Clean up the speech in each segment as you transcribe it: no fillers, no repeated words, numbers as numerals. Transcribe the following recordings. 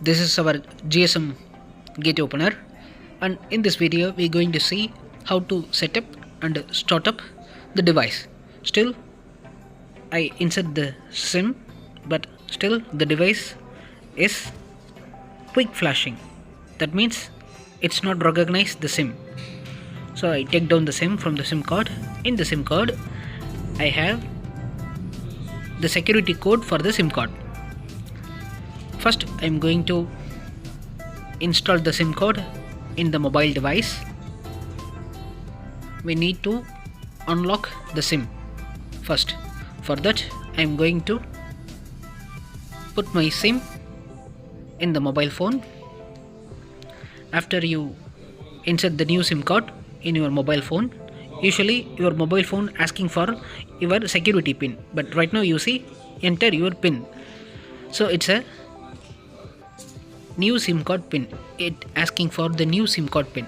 This is our GSM Gate Opener, and in this video we are going to see how to set up and start up the device. Still I insert the SIM, but still the device is quick flashing. That means it's not recognize the SIM. So I take down the SIM from the SIM card. In the SIM card I have the security code for the SIM card. First I am going to install the SIM card in the mobile device. We need to unlock the SIM first. For that I am going to put my SIM in the mobile phone. After you insert the new SIM card in your mobile phone, usually your mobile phone asking for your security pin, but right now you see enter your pin. So it's a new SIM card pin. It asking for the new SIM card pin.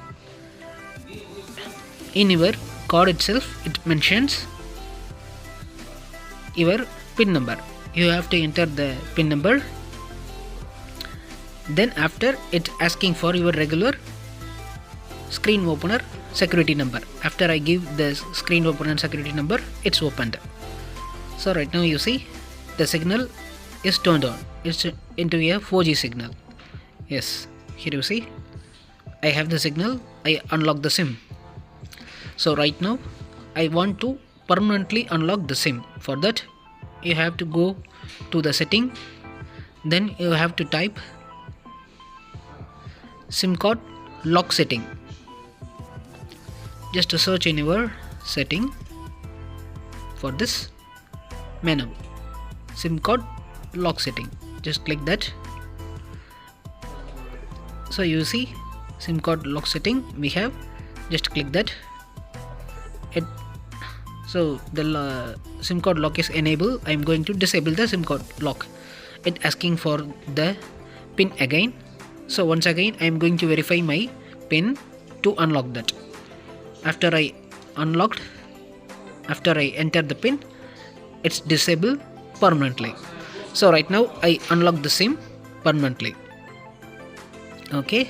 In your card itself it mentions your pin number. You have to enter the pin number. Then after it asking for your regular screen opener security number. After I give the screen opener security number, it's opened. So right now you see the signal is turned on. It's into a 4G signal. Yes, here you see I have the signal. I unlock the SIM. So right now I want to permanently unlock the SIM. For that you have to go to the setting, then you have to type SIM card lock setting. Just search in your setting for this menu, SIM card lock setting. Just click that. So you see SIM card lock setting we have. Just click that. So the SIM card lock is enabled. I am going to disable the SIM card lock. It asking for the pin again. So once again I am going to verify my pin to unlock that. After I unlocked, after I enter the pin, it's disabled permanently. So right now I unlock the SIM permanently. Okay.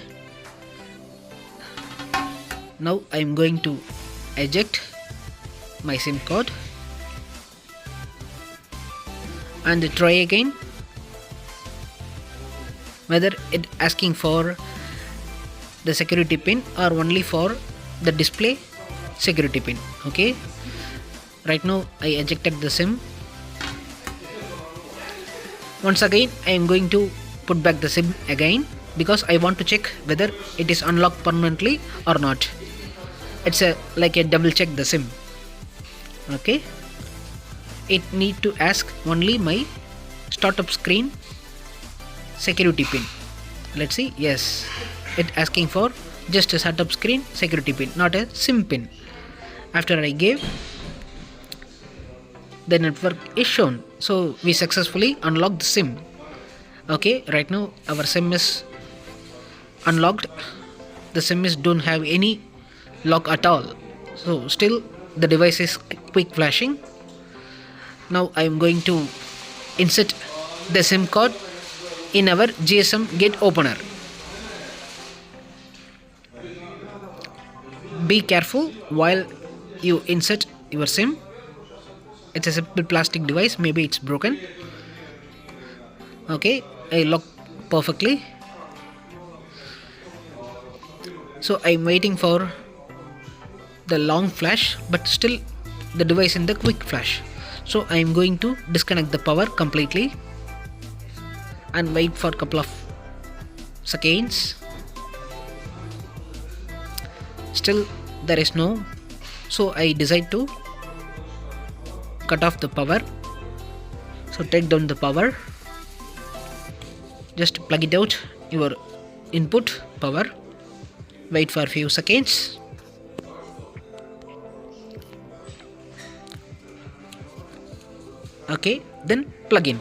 Now I am going to eject my SIM card and try again whether it asking for the security pin or only for the display security pin. Okay, right now I ejected the SIM. Once again I am going to put back the SIM again because I want to check whether it is unlocked permanently or not. It's like a double check the SIM. Okay, it need to ask only my startup screen security pin. Let's see. Yes, it asking for just a startup screen security pin, not a SIM pin. After I gave, the network is shown. So we successfully unlocked the SIM. Okay, right now our SIM is unlocked. The SIM is don't have any lock at all. So still the device is quick flashing. Now I am going to insert the SIM card in our GSM Gate Opener. Be careful while you insert your SIM. It's a simple plastic device, maybe it's broken. Okay, I lock perfectly. So I'm waiting for the long flash, but still the device in the quick flash. So I am going to disconnect the power completely and wait for a couple of seconds. Still there is no, so I decide to cut off the power. So take down the power, just plug it out your input power, wait for a few seconds. Okay, then plug in.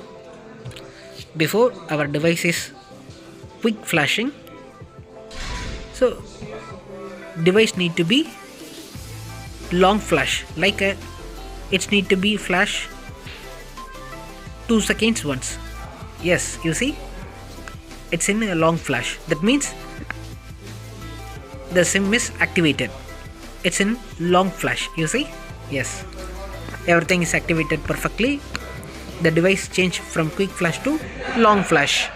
Before our device is quick flashing, so device need to be long flash, like it need to be flash 2 seconds once. Yes, you see it's in a long flash. That means the SIM is activated. It's in long flash, you see? Yes, everything is activated perfectly. The device changed from quick flash to long flash.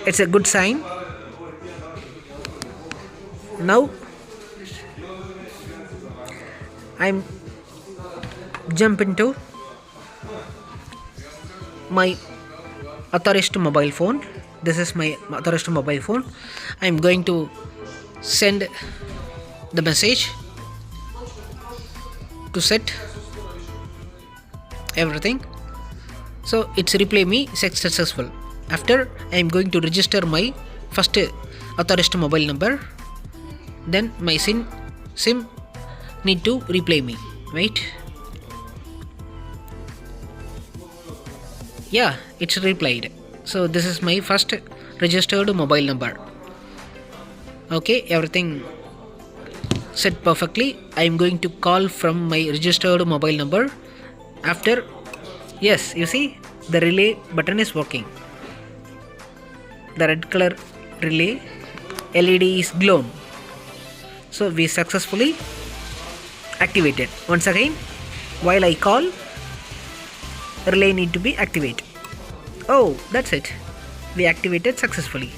It's a good sign. Now I'm jump into my authorized mobile phone. This is my authorized mobile phone. I'm going to send the message to set everything. So it's reply me set successful. After I am going to register my first authorized mobile number. Then my SIM need to reply me. Wait. Yeah, it's replied. So this is my first registered mobile number. Okay, everything set perfectly. I am going to call from my registered mobile number. After, yes, you see the relay button is working. The red color relay LED is glowing. So we successfully activated. Once again, while I call, relay need to be activated. Oh, that's it. We activated successfully.